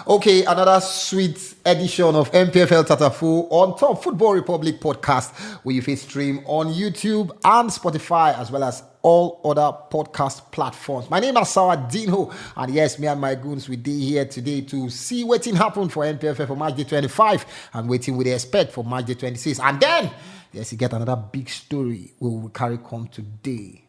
Okay, another sweet edition of Npfl Tatafo on Top Football Republic podcast, where you can stream on YouTube and Spotify, as well as all other podcast platforms. My name is Sawa Dinho, and yes, me and my goons, we did here today to see what happened for Npfl for match day 25 and waiting with expect for match day 26. And then, yes, you get another big story we will carry come today.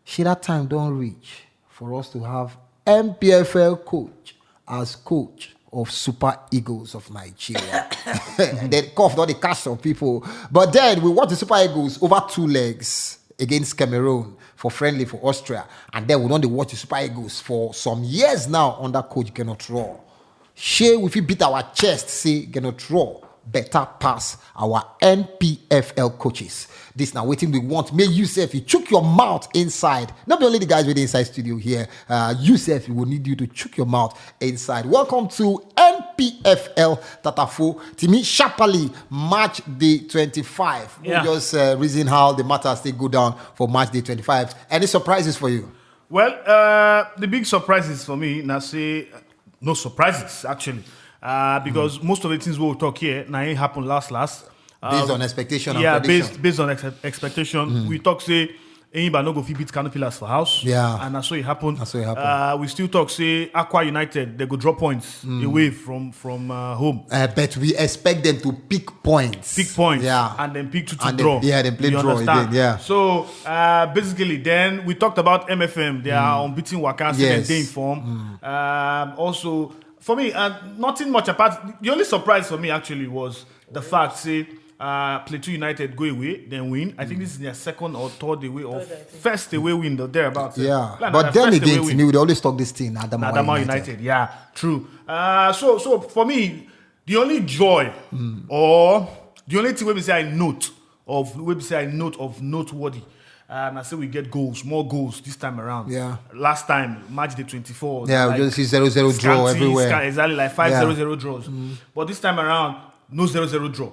Should that time don't reach for us to have Npfl coach as coach of Super Eagles of Nigeria. They coughed all the cash of people. But then we watch the Super Eagles over 2 legs against Cameroon for friendly for Austria. And then we don't watch the Super Eagles for some years now under coach Gennot Rohr. Shey, if we beat our chest, say Gennot Rohr better pass our Npfl coaches. This now waiting we want. May you say if you choke your mouth inside. Not only the guys with the inside studio here. You say if we will need you to choke your mouth inside. Welcome to Npfl Tatafo. Timi Sharply match day 25. Yeah. We'll just reason how the matters they go down for match day 25. Any surprises for you? Well, the big surprises for me, now say no surprises actually. Because most of the things we'll talk here now ain't happened last. Based on expectation and prediction. based on expectation. We talk say anybody no go fit beat Kano Pillars for house. Yeah. And that's what it happened. That's what it happened. We still talk say Akwa United, they go drop points away from home. But we expect them to pick points. Yeah. And then pick to draw. Then play draw again. Yeah. So basically then we talked about MFM. They are unbeaten Wakas, yes. They in form. Also for me, nothing much apart. The only surprise for me actually was the fact, say, Plateau United go away, then win. I think this is their second or third away or first away win, thereabouts. Yeah, but then again, to me, we always talk this thing, Adamawa United. Yeah, true. So for me, the only joy or the only thing we say I note of noteworthy. And I say we get goals, more goals this time around. Yeah. Last time, match day 24. Yeah, we just see 0-0 draw everywhere. Exactly, like 5-0-0 draws. But this time around, no 0-0 draw.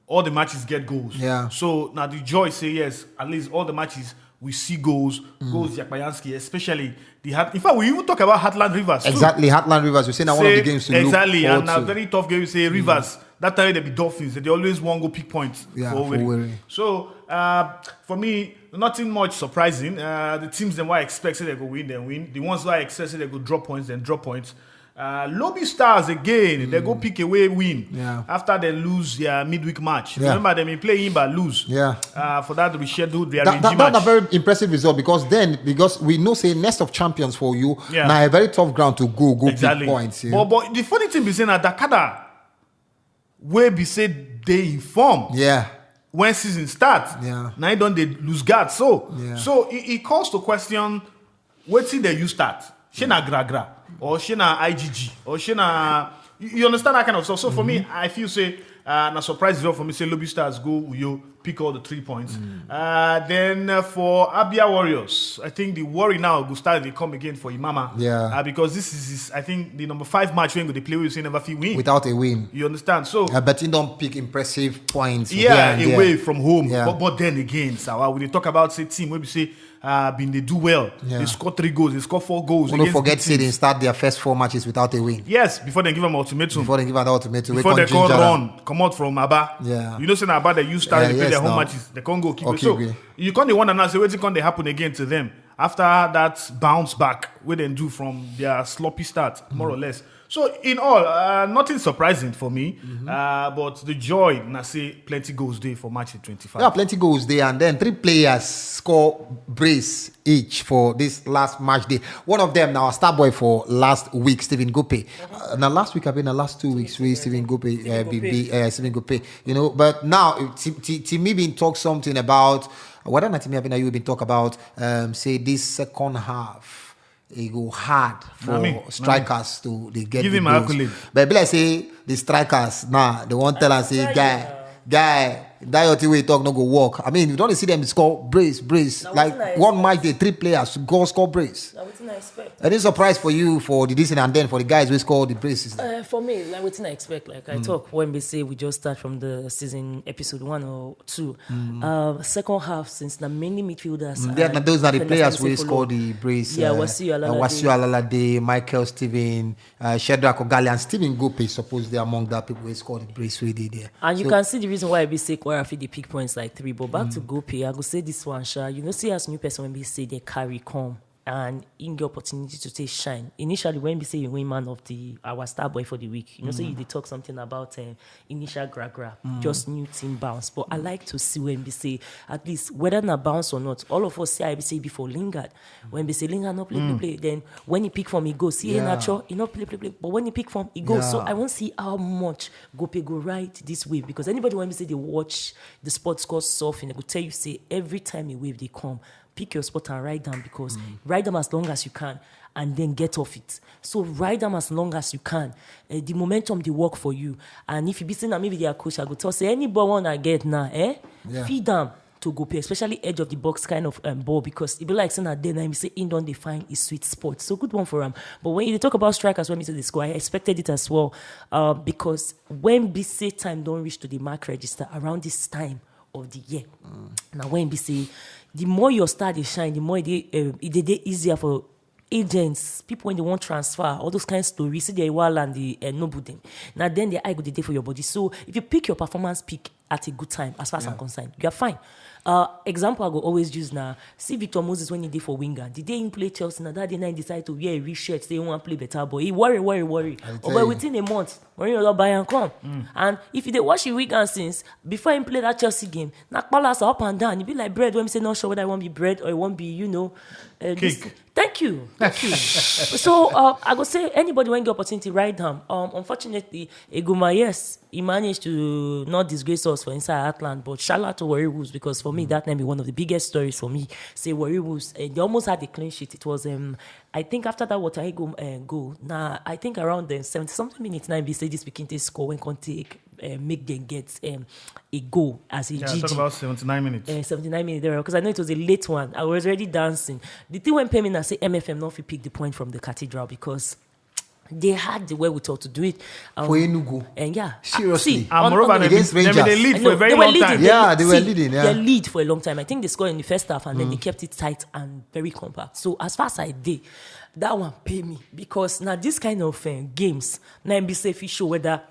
All the matches get goals. Yeah. So now the joy say yes, at least all the matches we see goals. Goals Yakbayanski, especially the in fact, we even talk about Heartland Rivers. Exactly, Heartland Rivers. We say now one of the games to exactly, look and a very tough game. We say Rivers. That time they be Dolphins. They always want to go pick points. Yeah, for so for me, nothing much surprising. The teams that I expect say they go win, then win. The ones that I expect say they go drop points, then drop points. Lobby Stars again, they go pick away win after they lose their midweek match. Remember them play in but lose. For that rescheduled their match. That's a very impressive result because we know say nest of champions for you. Now a very tough ground to go exactly. Pick points. Yeah. But the funny thing be saying that Dakada where be said they inform. When season starts, now don't they lose guard. So it calls to question what see they you start. Shena gra or Shena IGG or Shena you understand that kind of stuff. So for me, I feel say na surprise result for me say Lobby Stars go Uyo pick all the 3 points. Then for Abia Warriors, I think the worry now will start they come again for Imama. Because this is I think the number 5 match when they play with say never win without a win. You understand? So but you don't pick impressive points. Away from home. But then again, so when they talk about say team where we say they do well. They score 3 goals, they score 4 goals. Don't forget say they start their first 4 matches without a win. Yes, before they give them ultimatum. Before they call run, come out from Aba. You know saying Aba they use start they play their home matches. They can't go keep it. So you can't wonder now say what's going to happen again to them after that bounce back where they do from their sloppy start, more or less. So in all, nothing surprising for me, but the joy, I say plenty goals there for match 25. Yeah, plenty goals there, and then 3 players score brace each for this last match day. One of them now a star boy for last week, Stephen Gope. Now last week I've been the last 2 weeks with Stephen Gope, Stephen Gope. You know, but now Timmy been talk something about whether not Timmy having you been talk about say this second half. It go hard for strikers to they get give the him goals. accolade. But like say the strikers now they won't tell us say guy that your way talk no go work. I mean, you don't see them score brace. Now, Like one match, they 3 players go score brace. Now, what I expect? Any surprise for you for the this and then for the guys who score the braces? For me, like what I expect. Like I talk when we say we just start from the season episode 1 or 2. Second half since the many midfielders. Those are the players who score the brace. Yeah, Wasiu Alalade, Michael Steven, Shedrack Ogali, and Stephen Gope supposed they're among that people who scored the brace we did there. And you can see the reason why I be say Kwara the pick points like 3. But back to Gope, I go say this one, Sha. You know, see as new person when we say they carry come and in the opportunity to take shine. Initially, when we say you win man of our star boy for the week, you know, so they talk something about initial gra, just new team bounce. But I like to see when we say at least whether na bounce or not. All of us say I be say before Lingard. When we say Lingard not play, then when he pick from he goes. See Nacho, he not play. But when he pick from he goes. So I want to see how much Gope go right this wave, because anybody when we say they watch the sports score surfing, they go tell you say every time a wave they come, pick your spot and ride them, because ride them as long as you can and then get off it. So ride them as long as you can. The momentum they work for you. And if you be saying that maybe their coach, I go tell say anybody want to get now, feed them to go play, especially edge of the box kind of ball, because it be like saying that then I say in don't define his sweet spot. So good one for him. But when you talk about strikers, when we say the score, I expected it as well, because when BC time don't reach to the mark register around this time of the year. Now when BC, the more your star they shine, the more it easier for agents, people when they want transfer, all those kind of stories, see the wall and the noble them. Now then the eye go the day for your body. So if you pick your performance peak at a good time, as far as I'm concerned, you are fine. Example I go always use now. See Victor Moses when he did for winger. The day he play Chelsea, now that day he decide to wear a red shirt, say he want to play better, but he worry. But within a month, when you buy and come. And if you watch the weekend since, before he play that Chelsea game, knock balance up and down. You be like bread when we say not sure whether I want to be bread or it won't be, Thank you. So I go say anybody when get opportunity write down. Unfortunately, Eguma, yes, he managed to not disgrace us for inside Atlant, but shout out to Warri Wolves, because for me that might be one of the biggest stories for me. Say Warri Wolves, they almost had a clean sheet. It was I think after that water go. Now I think around the 70-something minutes now they say this weekend they score when Conte make them get a goal as a GG. Talk about 79 minutes. 79 minutes there, because I know it was a late one. I was already dancing. The thing when payment I say MFM not pick the point from the cathedral, because they had the wherewithal to do it. For Enugu. And seriously. And moreover, against Rangers. They lead for a very long time. They were leading. They lead for a long time. I think they scored in the first half and then they kept it tight and very compact. So as far as I did, that one pay me, because now this kind of games, now be safe show whether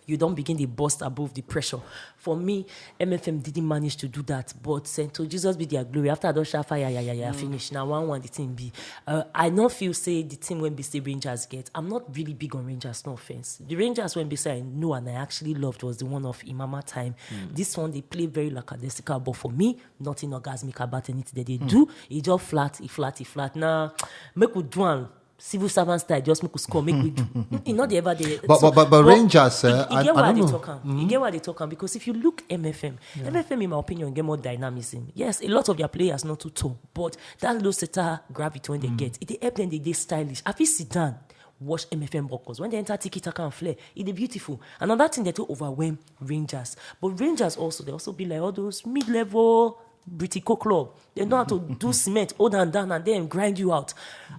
you don't begin to bust above the pressure. For me, MFM didn't manage to do that. But to Jesus be their glory. After I don't fire, finish. Now 1-1 the team be. I don't feel say the team when be say Rangers get. I'm not really big on Rangers, no offense. The Rangers when be say I know and I actually loved was the one of Imama time. This one they play very lackadaisical, but for me, nothing orgasmic about anything that they do. It just flat. Now, make we do civil servant style, just make us score, make we do. You know, they ever did. But Rangers, I don't know. You get what they talk on, because if you look MFM, in my opinion, get more dynamism. Yes, a lot of their players not too tall, but that low setter gravity when they get, it they help them, they stylish. If you sit down, watch MFM workers. When they enter tiki-taka and flare, it's beautiful. Another thing that will overwhelm Rangers. But Rangers also, they also be like all those mid-level British club. They know how to do cement, hold and down, and then grind you out.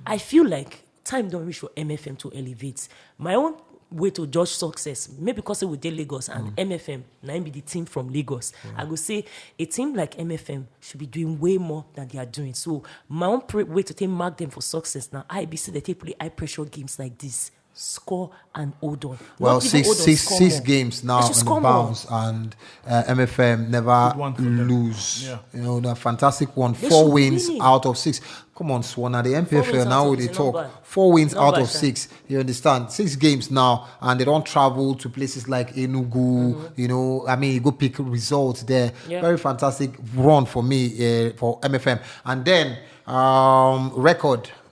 I feel like time don't reach for MFM to elevate. My own way to judge success, maybe because we did Lagos and MFM, now be the team from Lagos. I would say a team like MFM should be doing way more than they are doing. So my own way to mark them for success now, IBC, they play high pressure games like this. Score and hold on. Well, six games now on the bounce, and MFM never lose. Yeah. You know, the fantastic one. 4 wins out of 6. Come on, Swana. The Npfl now they talk. 4 wins out of 6. You understand? 6 games now, and they don't travel to places like Enugu. You know, I mean, you go pick results there. Yeah. Very fantastic run for me for MFM, and then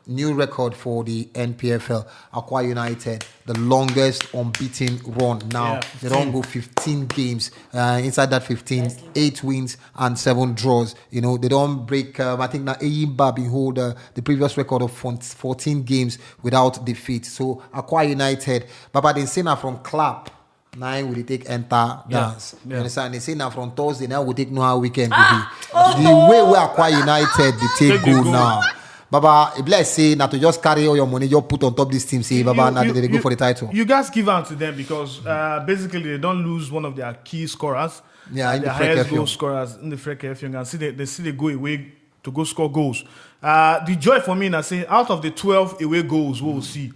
new record for the Npfl. Akwa United, the longest unbeaten run now. They don't go 15 games. Inside that 15, 8 wins and 7 draws. You know, they don't break. I think now Eyimba bin hold the previous record of 14 games without defeat. So Akwa United, Baba Dinsena from Clap. 9 will take enter dance. You understand? They say now from Thursday now we take no how weekend will be. The way we Akwa United they take go now. Baba, if let's say now to just carry all your money, you put on top this team, say Baba, now they go for the title. You guys give out to them because basically they don't lose one of their key scorers. Yeah, in the the highest goal scorers in the Freke FYong, and they go away to go score goals. The joy for me, I say, out of the 12 away goals we will see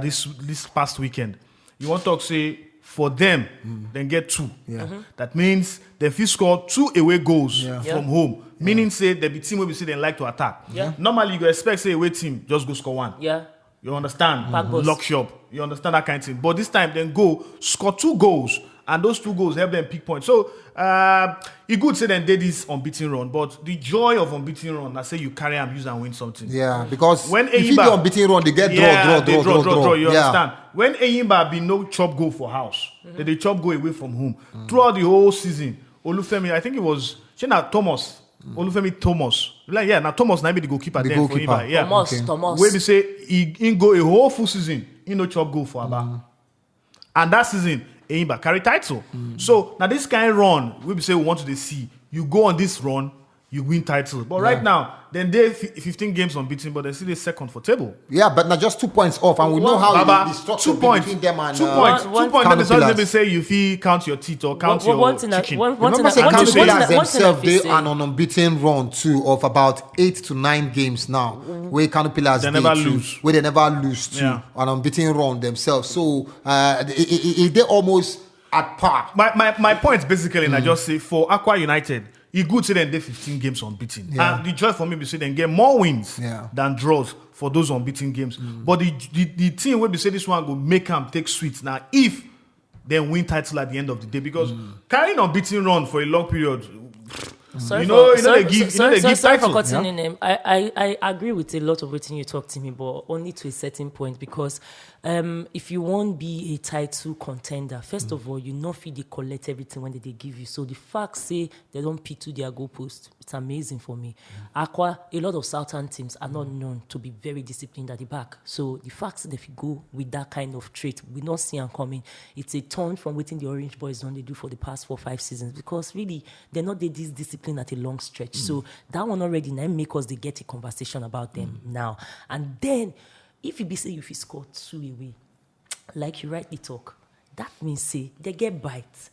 this past weekend, you want to say for them, then get 2. That means they fit score 2 away goals from home. Meaning say they be team where we say they like to attack. Normally you go expect say away team just go score 1. You understand? Lock shop. You understand that kind of thing. But this time then go score 2 goals. And those 2 goals help them pick points. So, it good say they did this unbeaten run, but the joy of unbeaten run, I say you carry and use and win something. Yeah, because when if you do unbeaten run, they get draw. You understand? When Eyimba be no chop goal for house, they chop go away from home. Throughout the whole season, Olufemi, I think it was Thomas. Olufemi Thomas. Like, now Thomas now be the goalkeeper then for Eyimba. Yeah. Thomas. Where we say he go a whole full season, he no chop goal for Aba. And that season, Eyimba carry title. So now this kind of run, we say we want to see. You go on this run, you win title. But right now, then they 15 games unbeaten, but they still the second for table. Yeah, but now just 2 points off, and we know how the structure between them and 2 points. 2 points. That is always they say you feel count your teeth or count your chicken. Remember, say Kano Pillars themselves they are on an unbeaten run too of about 8 to 9 games now. Where Kano Pillars they never lose. Where they never lose to an unbeaten run themselves. So they almost at par. My point basically, and I just say for Akwa United. He good to them they 15 games unbeaten. And the joy for me is say they get more wins than draws for those unbeaten games. But the team will be say this one will make them take sweets now if they win title at the end of the day. Because carrying unbeaten run for a long period, sorry for continuing him. I agree with a lot of what you talk to me, but only to a certain point because if you won't be a title contender, first of all, you know if they collect everything when they give you. So the fact say they don't pick to their goalpost, it's amazing for me. Akwa, a lot of Southern teams are not known to be very disciplined at the back. So the fact that if you go with that kind of trait, we not see them coming. It's a turn from waiting the Orange Boys done they do for the past 4-5 seasons because really they're not this discipline at a long stretch. So that one already now make us they get a conversation about them now. And then if you if you score 2 away, like you rightly talk, that means say they get bites.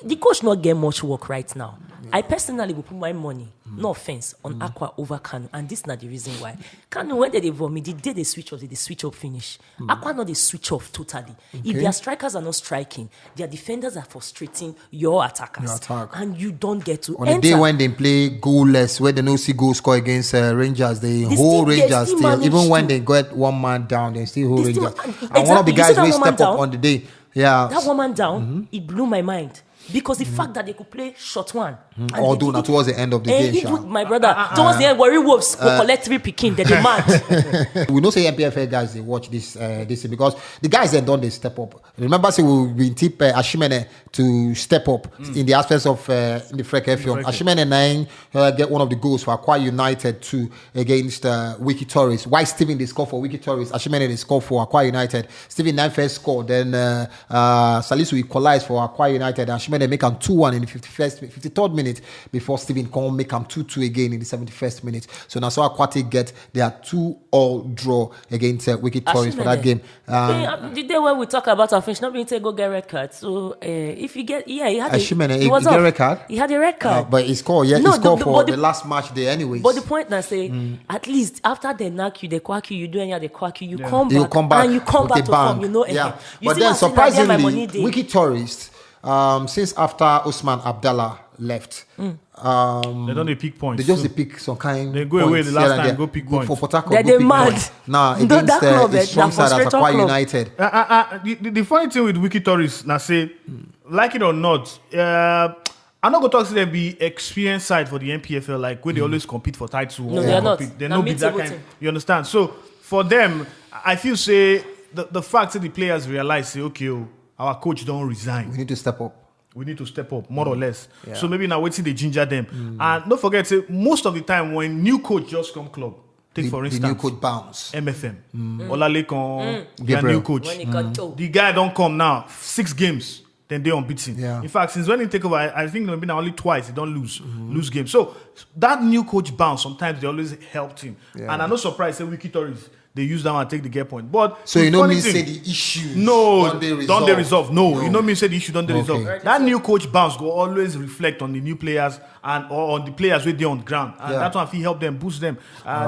The coach not get much work right now. I personally will put my money, no offense, on Akwa over Kanu, and this is not the reason why. Kanu, when they vomit, the day they switch off, they switch off finish. Aqua not they switch off totally. If their strikers are not striking, their defenders are frustrating your attackers, and you don't get to on enter. the day when they play goalless, where they no see goal score against Rangers, they hold Rangers still. Even when they get one man down, they still hold Rangers. And one of the guys will step up on the day. Yeah, that one man down, it blew my mind. Because the fact that they could play short one. Although not towards the end of the game. My brother, towards the end, Warri Wolves will collect 3 picking. They're mad. We know say Npfl guys, they watch this because the guys then don't they step up. Remember, say we been tip Ashimene to step up in the aspects of in the Freke FYong. Ashimene 9 get one of the goals for Akwa United 2 against Wiki Tourist. Why Steven they score for Wiki Tourist? Ashimene they score for Akwa United. Steven 9 first score. Then Salisu equalized for Akwa United. Ashimene they make him 2-1 in the 53rd minute before Steven come make him 2-2 again in the 71st minute. So now so Aquatic get their 2-all draw against Wiki Tourist for that game. The day when we talk about our finish, not being to go get red card. So if you get, he had he was get red card. He had a red card, but he scored. Yeah, he scored for the last match day anyways. But the point I say, at least after they knock you, they quack you, you do any they quack you, you come back and you come back to form. You know, but then surprisingly, Wiki Tourist. Since after Usman Abdallah left, they don't pick points. They just pick some kind. They go away the last time, go pick points. For Port Harcourt, they're mad. Nah, against the strong side as Akwa United. The funny thing with Wiki Tourist, now say, like it or not, I'm not going to talk to them be experienced side for the Npfl, like where they always compete for title. No, they are not. They're not that kind. You understand? So for them, I feel say the fact that the players realize, say, okay, our coach don't resign. We need to step up. More or less. Yeah. So maybe now waiting they ginger them. And don't forget, say, most of the time when new coach just come club, for instance, the new coach bounce. MFM. Olalekan, their new coach. The guy don't come now. 6 games. then they're unbeaten. Yeah. In fact, since when he take over, I think they've been only twice. They don't lose games. So that new coach bounce, sometimes they always helped him. Yeah. And I'm not surprised, say Wiki Torres, they use that one and take the get point. But so you know me say the issue. No, don't they resolve? No, you know me say the issue don't they resolve. Right. That new coach bounce go always reflect on the new players or on the players with they on the ground. And that one if he help them, boost them.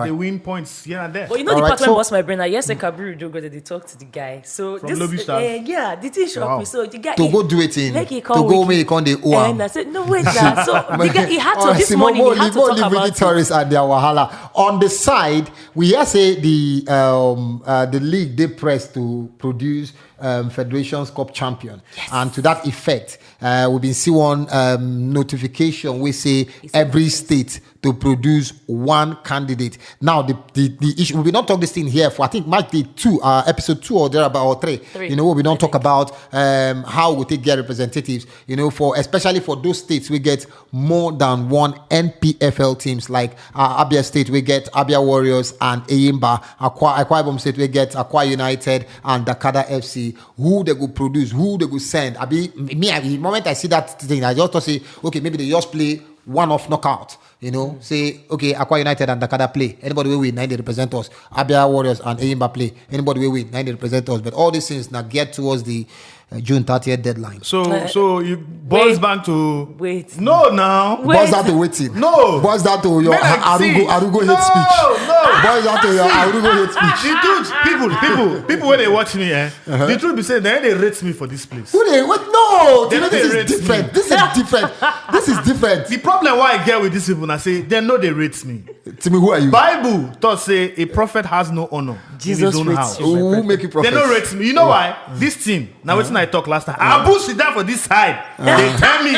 They win points here and there. But you know the part when bust my brain. Yesterday Kabiru do go they talk to the guy. So from Lobby Stars. The thing shocked me. So the guy to go do it in to go make it on the and I said no wait now. So the guy he had to this morning he had to talk about Tourists and their wahala. On the side, we hear say the league they press to produce Federations Cup champion, and to that effect, we've been seeing one notification. We say every state to produce one candidate. Now the issue we will not talk this thing here for I think might be episode 2 or thereabout or 3. You know we don't talk about how we take their representatives. You know for especially for those states we get more than one Npfl teams like Abia State we get Abia Warriors and Eyimba. Akwa Ibom State we get Akwa United and Dakada FC. Who they go produce, who they go send. The moment I see that thing, I just say, okay, maybe they just play one-off knockout. You know, say, okay, Akwa United and Dakada play. Anybody will win, 90 represent us. Abia Warriors and Eyimba play. Anybody will win, 90 represent us. But all these things now get towards the June 30th deadline. So you boils back to No, now. Boils down to waiting. No. Boils down to your Arugo hate speech. No. Boils down to your Arugo hate speech. The truth, people when they watch me, the truth be saying they rate me for this place. Who they what? No, this is different. Me. This is different. This is different. The problem why I get with these people, I say they know they rate me. To me, who are you? Bible thought say a prophet has no honor Jesus in his own house. Who make you prophet? They don't rate me. You know why? This thing. Now waiting I talk last time. Abu sit down for this side. They tell me.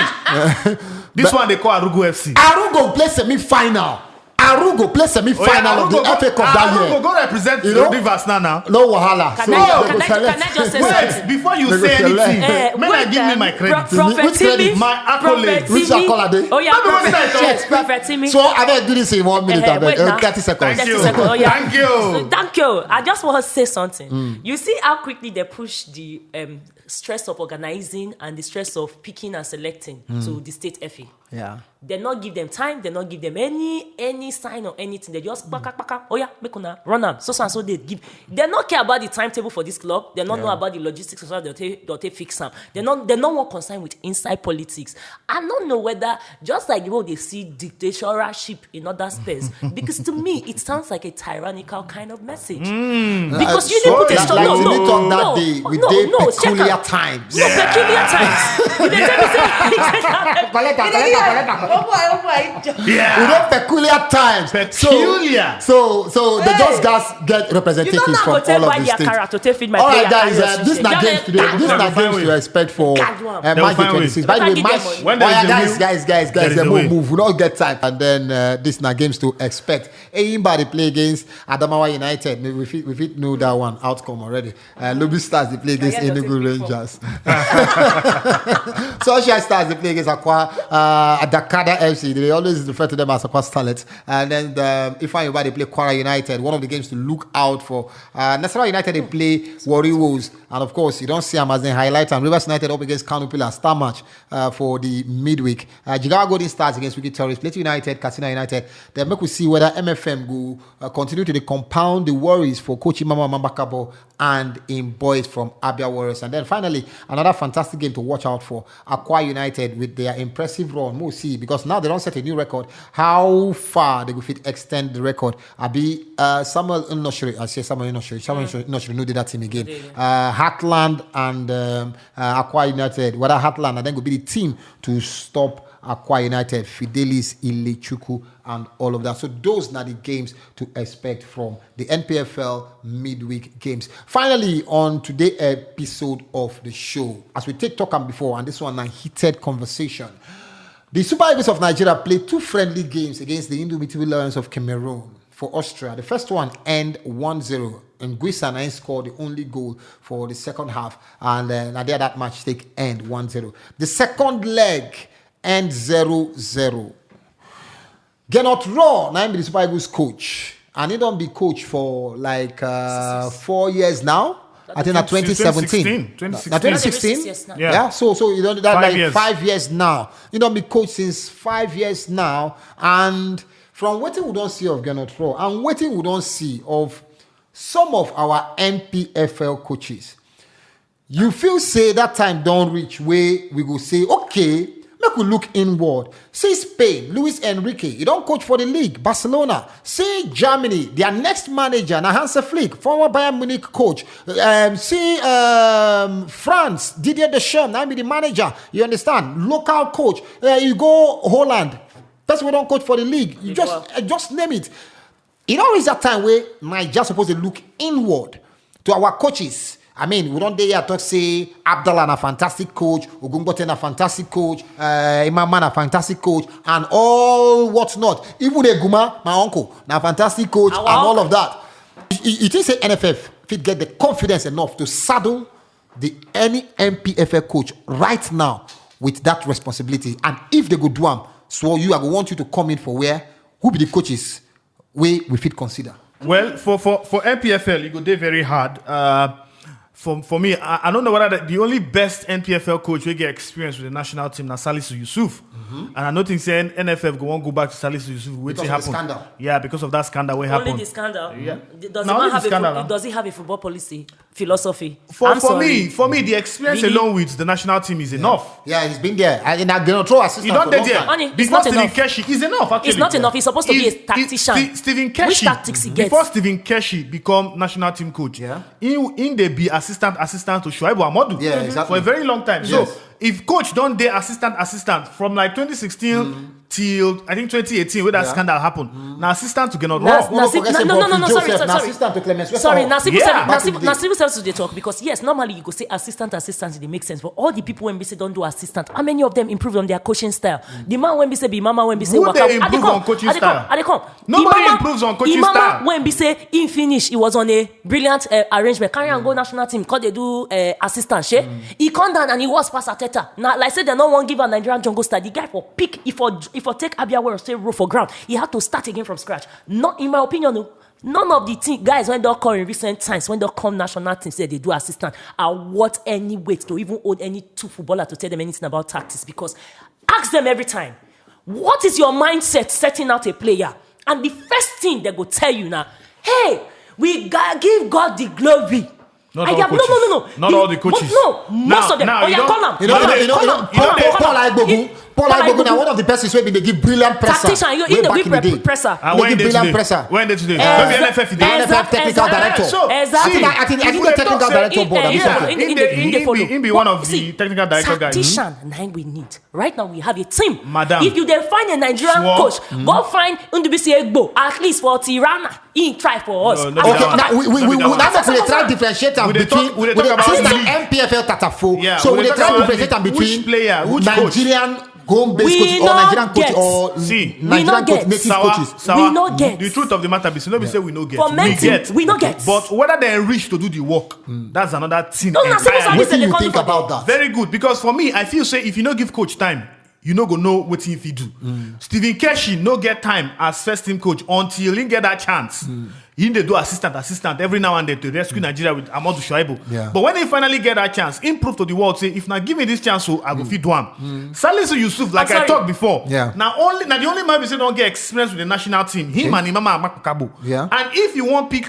This one they call Arugo FC. Arugo play semi-final. Arugo play semi-final of the FA Cup that year. Arugo go represent Rivers now. No wahala. Can I just say something? Before you say anything, may I give me my credit? Which credit? My accolade. Which accolade? Oh yeah, Prophet Timmy. So I better do this in 1 minute. 30 seconds. Thank you. Oh, yeah. Thank you. Thank you. I just want to say something. You see how quickly they push the stress of organizing and the stress of picking and selecting to the state FA. Yeah. They not give them time. They not give them any sign or anything. They just baka. Oh yeah, make una run them. So and so they give. They not care about the timetable for this club. They not know about the logistics. So they'll fix them. They not want concern with inside politics. I don't know whether just like they see dictatorship in other space. Because to me it sounds like a tyrannical kind of message. Because you didn't put a stop. No, peculiar times. No, peculiar times. You didn't tell me Yeah. We know peculiar times. Peculiar. So they just get representatives from all of the states. All right, guys. This is not games today. This is not games to expect for March 26th. By the way, guys, they move. We don't get time. And then this is not games to expect. Eyimba they play against Adamawa United. We fit know that one outcome already. Lobby Stars they play against Enugu Rangers. Social Stars they play against Akwa. Dakada FC, they always refer to them as Akwa Starlets. And then if anybody play Kwara United, one of the games to look out for. Nasarawa United, they play Warriors. And of course, you don't see them as they highlight. And Rivers United up against Kano Pillars, star match for the midweek. Jigawa Golden Stars against Wiki Tourists, Plateau United, Katsina United. Then make we see whether MFM go continue to compound the worries for Coach Imama Mambakabo and in boys from Abia Warriors. And then finally, another fantastic game to watch out for, Akwa United with their impressive run. We'll see, because now they don't set a new record. How far they will fit extend the record? Samuel Inoshiri, I say Samuel Inoshiri, no did that team again. Heartland and Akwa United. Whether Heartland and then will be the team to stop Akwa United, Fidelis, Ilechuku, and all of that. So those are the games to expect from the Npfl midweek games. Finally, on today's episode of the show, as we take talk on before, and this one a heated conversation, the Super Eagles of Nigeria played 2 friendly games against the Indomitable Lions of Cameroon for Austria. The first one ended 1-0. And Guisan scored the only goal for the second half. And that match take end 1-0. The second leg end 0-0. Gernot Raw, now I'm the Super Eagles coach. And he don't be coach for like 4 years now. I think at 2017. 2016. Yeah. So you know that 5 years. 5 years now. You know, me coach since 5 years now, and from what we don't see of Gernot Rohr and what we don't see of some of our Npfl coaches, you feel say that time don't reach where we go say, okay, make we look inward. See Spain, Luis Enrique, you don't coach for the league. Barcelona, see Germany, their next manager, Hansi Flick, former Bayern Munich coach. See France, Didier Deschamps, now be the manager. You understand? Local coach. You go Holland, person we don't coach for the league. You just name it. It always that time where Nigeria supposed to look inward to our coaches. I mean, we don't dare talk say Abdallah a fantastic coach, Ogumboten a fantastic coach, Imam a fantastic coach, and all what's not. Even Eguma, my uncle, a fantastic coach, and all of that. You think say NFF fit get the confidence enough to saddle any Npfl coach right now with that responsibility? And if they go do them, so I go want you to come in for who be the coaches we fit consider? Well, for Npfl, it go dey very hard. For me, I don't know whether the only best Npfl coach we get experience with the national team na Salisu Yusuf. And I don't think saying NFF won't go back to Salisu Yusuf. Because of the scandal. Yeah, because of that scandal what happened. Only the scandal. Yeah. Does he have a football policy, philosophy? For me, the experience alone with the national team is enough. Yeah, he's been there. And I gonna throw assistant. You don't for there. It's not Stephen enough. Keshi is enough. Actually, It's not enough. He's supposed to be a tactician. Stephen Keshi. Which tactics he gets? Before Stephen Keshi become national team coach, in they be assistant to Shuaibu Amadou. Yeah, exactly. For a very long time. Yes. So if coach don't dey assistant from like 2016 till I think 2018 where that scandal happened. Now assistant to Gernot Rohr. Sorry. Assistant to Clemens. Sorry, now civil Yeah. service they talk because yes, normally you go say assistant, it makes sense. But all the people when we say don't do assistant, how many of them improve on their coaching style? The man when we say be mama when we say who they improve on coaching style? Nobody improves on coaching style. When we say in finish, it was on a brilliant arrangement. Carry and go national team because they do assistant. He come down and he was pass Ateta. Now, like I said, they don't want to give a Nigerian jungle style. The guy for pick if I take Abia or say row for ground, he had to start again from scratch. Not in my opinion, no. None of the guys when they come in recent times, when they come national team say they do assistant, are worth any weight to even hold any two footballer to tell them anything about tactics. Because ask them every time, what is your mindset setting out a player? And the first thing they go tell you now, hey, we give God the glory. Not all coaches. No. Not all the coaches. Most of them. Call them. Paul Agbogu now one of the persons where they give brilliant presser. Tactician, you in the give presser. They give brilliant presser. When they today? Maybe NFF technical director. Exactly. I think the technical director board. He be one of the technical director guys. Tactician, now we need. Right now we have a team. Madam. If you then find a Nigerian coach, go find Undubisi Egbo at least for Tirana. He try for us. Okay, now we try differentiate between Npfl Tatafo. So we try differentiate between Nigerian home-based coach or Nigerian coach or Nigerian coach, native coaches. We no get. The truth of the matter is, we say we no get. We no get. But whether they enrich to do the work, that's another thing. What do you think about that? Very good, because for me, I feel say if you no give coach time, you no go know what if he do. Stephen Keshi no get time as first team coach until he get that chance. He dey do assistant every now and then to rescue Nigeria with Amadou Shuaibu. But when he finally get that chance, he prove to the world say, if not give me this chance, so I go feed one. Salisu Yusuf, like I talked before, now the only man we say don't get experience with the national team, him and Imama Amakabo. And if you want pick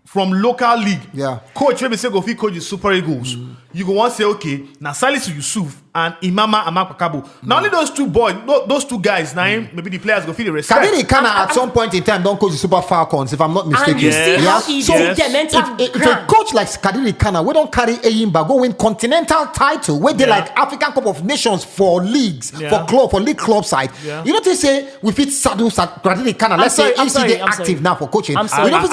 from local league, coach, when we say go fit coach the Super Eagles, you go want say okay, now Salisu Yusuf and Imama Amakabo. Now only those two boys, those two guys, now maybe the players go feel the respect. Kadiri Kana at some point in time don't coach the Super Falcons, if I'm not mistaken. And you see how he did the mental if a coach like Kadiri Kana, we don't carry Eyimba, go win continental title, where they like African Cup of Nations for leagues, for league club side. You know they say we fit saddle Kadiri Kana. Let's say they active now for coaching. I'm sorry. I'm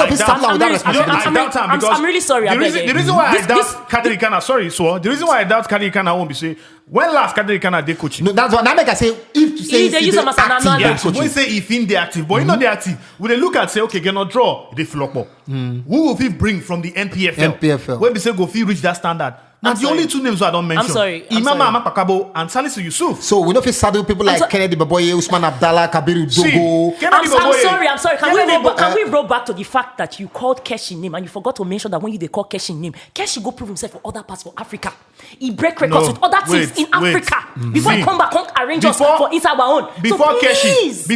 really sorry. The reason why I doubt Kadiri Kana, the reason why I doubt Kadiri Kana won't be say when last Kadiri Kana they coaching. No, that's what I make I say if they use them as an active. We say if in they active, but you know they active. When they look at say okay, Gernot Rohr, they flop up. Who will we bring from the Npfl? When we say go reach that standard? Now the only two names I don't mention. I'm sorry. Imama Amakpakabo and Salisu Yusuf. So we know if it's saddle people like Kennedy Baboye, Usman Abdallah, Kabiru Dogo. I'm sorry. Can we roll back to the fact that you called Keshi name and you forgot to mention that when you call Keshi name, Keshi go prove himself for other parts for Africa. He break records with other teams in Africa. Before he come back, arrange us for inside our own. Before Keshi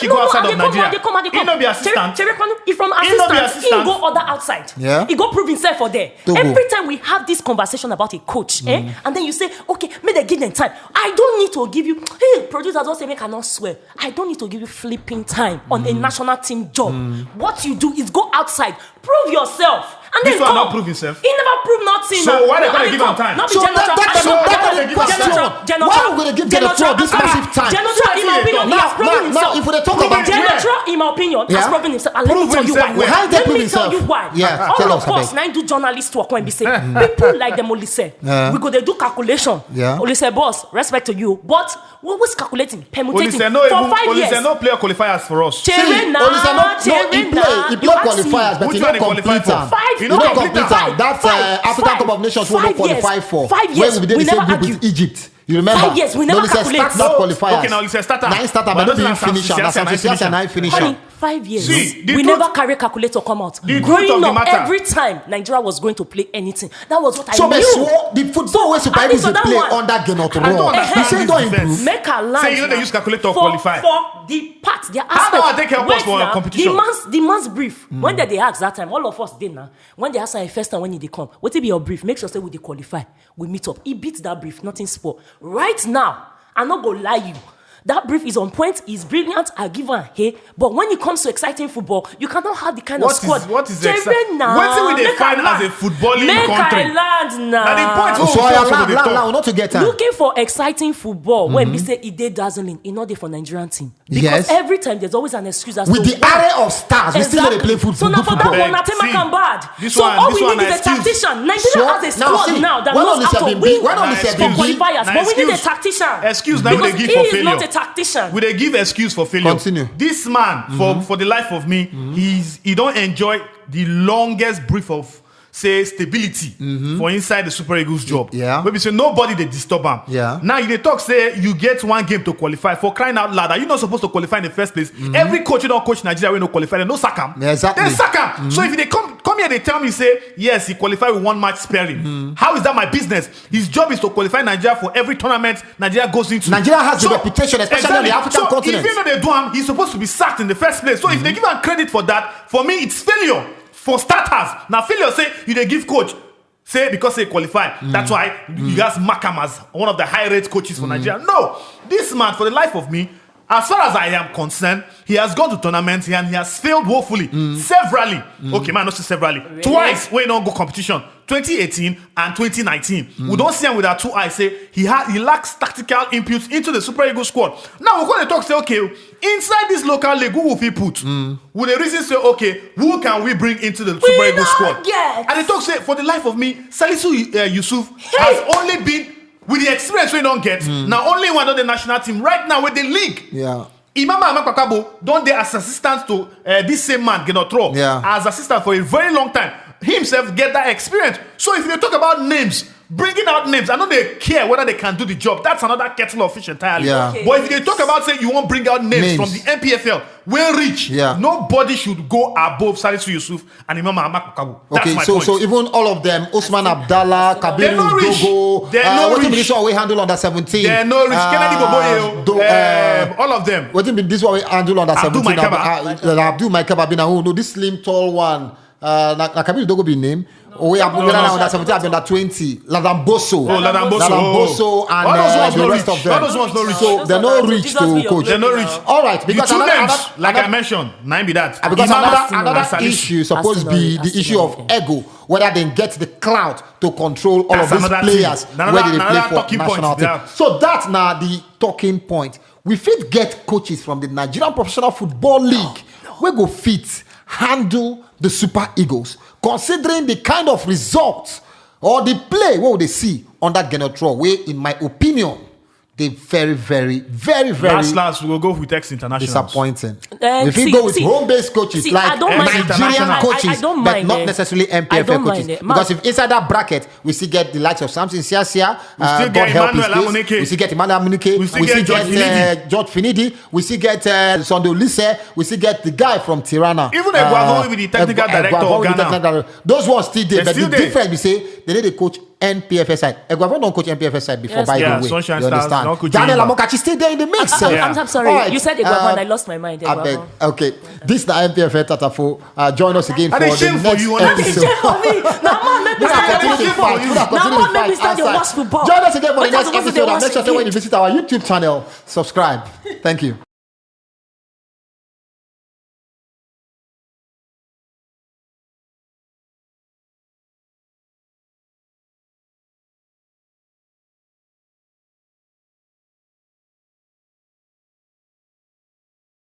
go outside of Nigeria, he no be assistant. He from assistant. He go other outside. Yeah. He go prove himself for there. Every time we have this conversation about a coach, and then you say, okay, may they give them time. I don't need to give you. Hey, producers don't say make I not swear. I don't need to give you flipping time on a national team job. What you do is go outside, prove yourself. And this then one not prove himself. He never proved nothing. So why they gonna give him time? So why are we gonna give Genotro this massive time? Genotro, in my opinion, he has proven himself. Now, if we talk about Genotro, in my opinion, has proven himself. And let me tell you why. Let me tell you why. All of us now do journalist work when we say people like them only say we go they do calculation. Only say boss, respect to you, but what was calculating, permutating for 5 years. No player qualifiers for us. He play qualifiers, but he don't complete them. You don't complete them. That's African Cup of Nations we don't qualify for. 5 years. Where we did the same group with Egypt. You remember? 5 years, we never calculate. Start qualifiers. Okay, now it's a starter. 9 starter, but not being finished. And I finish. Honey, 5 years. See, we never carry calculator come out. Growing up, every time Nigeria was going to play anything, that was what I knew. So the football was supposed to play under Genotro. You say don't improve. Make a line. Say you know they use calculator to qualify. For the part, their aspect. How do I take help us for competition? The man's brief. When they ask that time, all of us did now. When they ask the first time when they come, what will be your brief? Make sure say we qualify. We meet up. He beats that brief, nothing sport. Right now, I'm not gonna lie you. That brief is on point, is brilliant, I give her hey. But when it comes to exciting football, you cannot have the kind of squad. What is exciting? What do we define as a footballing country? Make land now. Now the point not to get looking for exciting football when we say it dey dazzling, it not dey for Nigerian team. Because every time there's always an excuse as with the array of stars, we still play football. So now for that one, Natema can bad. So all we need is a tactician. Nigeria has a squad now that knows how to win for qualifiers, but we need a tactician. Excuse now they give for failure. Tactician. Will they give excuse for failure? Continue. This man, for the life of me, he don't enjoy the longest brief of say stability for inside the Super Eagles job. Yeah. Maybe say nobody they disturb him. Yeah. Now you they talk say you get one game to qualify for crying out loud. Are you not supposed to qualify in the first place? Every coach you don't coach Nigeria will not qualify. They no sack him. Yeah, exactly. They sack him. So if they come here, they tell me say yes, he qualified with one match sparing. How is that my business? His job is to qualify Nigeria for every tournament Nigeria goes into. Nigeria has the reputation, especially on the African continent. If you know they do him, he's supposed to be sacked in the first place. So if they give him credit for that, for me it's failure. For starters, now failure say you they give coach say because they qualify. That's why you guys mark him as one of the high rate coaches for Nigeria. No, this man, for the life of me, as far as I am concerned, he has gone to tournaments and he has failed woefully severally. Okay, man, not say severally. Really? Twice when don't go competition, 2018 and 2019. We don't see him with our two eyes. Say he lacks tactical inputs into the Super Eagles squad. Now we're going to talk. Say okay, inside this local league, who will we put? With the reason say okay, who can we bring into the Super Eagles squad? Yes. And they talk say for the life of me, Salisu Yusuf has only been. With the experience we don't get, now only one on the national team right now with the league. Yeah. Imama Amakpakabo don't they as assistant to this same man Genotro as assistant for a very long time. He himself get that experience. So if you talk about names, bringing out names, I know they care whether they can do the job. That's another kettle of fish entirely. Yeah. Okay. But if you talk about say you won't bring out names from the Npfl, we're rich. Yeah. Nobody should go above Salisu Yusuf and Imama Amakpakabo. That's my point. So even all of them, Usman Abdallah, Kabiru Dogo, what this one we handle under 17? They're no rich. Kennedy Baboye, all of them. What this one we handle under 17? Abdul Maikaba, no, this slim tall one. Kabiru Dogo be named. We have under 17, under 20. Ladamboso. Ladamboso and the rest of them. So they're not rich to coach. They're not rich. All right, because the two names, like I mentioned, 9 be that. Because another issue supposed to be the issue of ego, whether they get the clout to control all of these players, whether they play for national team. So that's now the talking point. We fit get coaches from the Nigerian Professional Football League. We go fit handle the Super Eagles, considering the kind of results or the play what they see under Genotro, where in my opinion they very last we'll go with Tex International. Disappointing. If you go with home-based coaches like Nigerian coaches, but not necessarily MPFL coaches. Because if inside that bracket, we still get the likes of Samson Siasia, God help his case. We still get Emmanuel Amunike. We still get George Finidi. We still get Sondo Lise. We still get the guy from Tirana. Even Eguavon with the technical director of Ghana. Those ones still there. But the difference, we say, they need a coach NPFL side. Eguavon don't coach NPFL side before, by the way. Sunshine you understand? Daniel Amokachi stay there in the mix. I'm sorry. Right. You said Eguavon, I lost my mind. Okay. This is the NPFL Tatafo. Join us again for the next episode. Join us again for the next episode. And make sure when you visit our YouTube channel, subscribe. Thank you.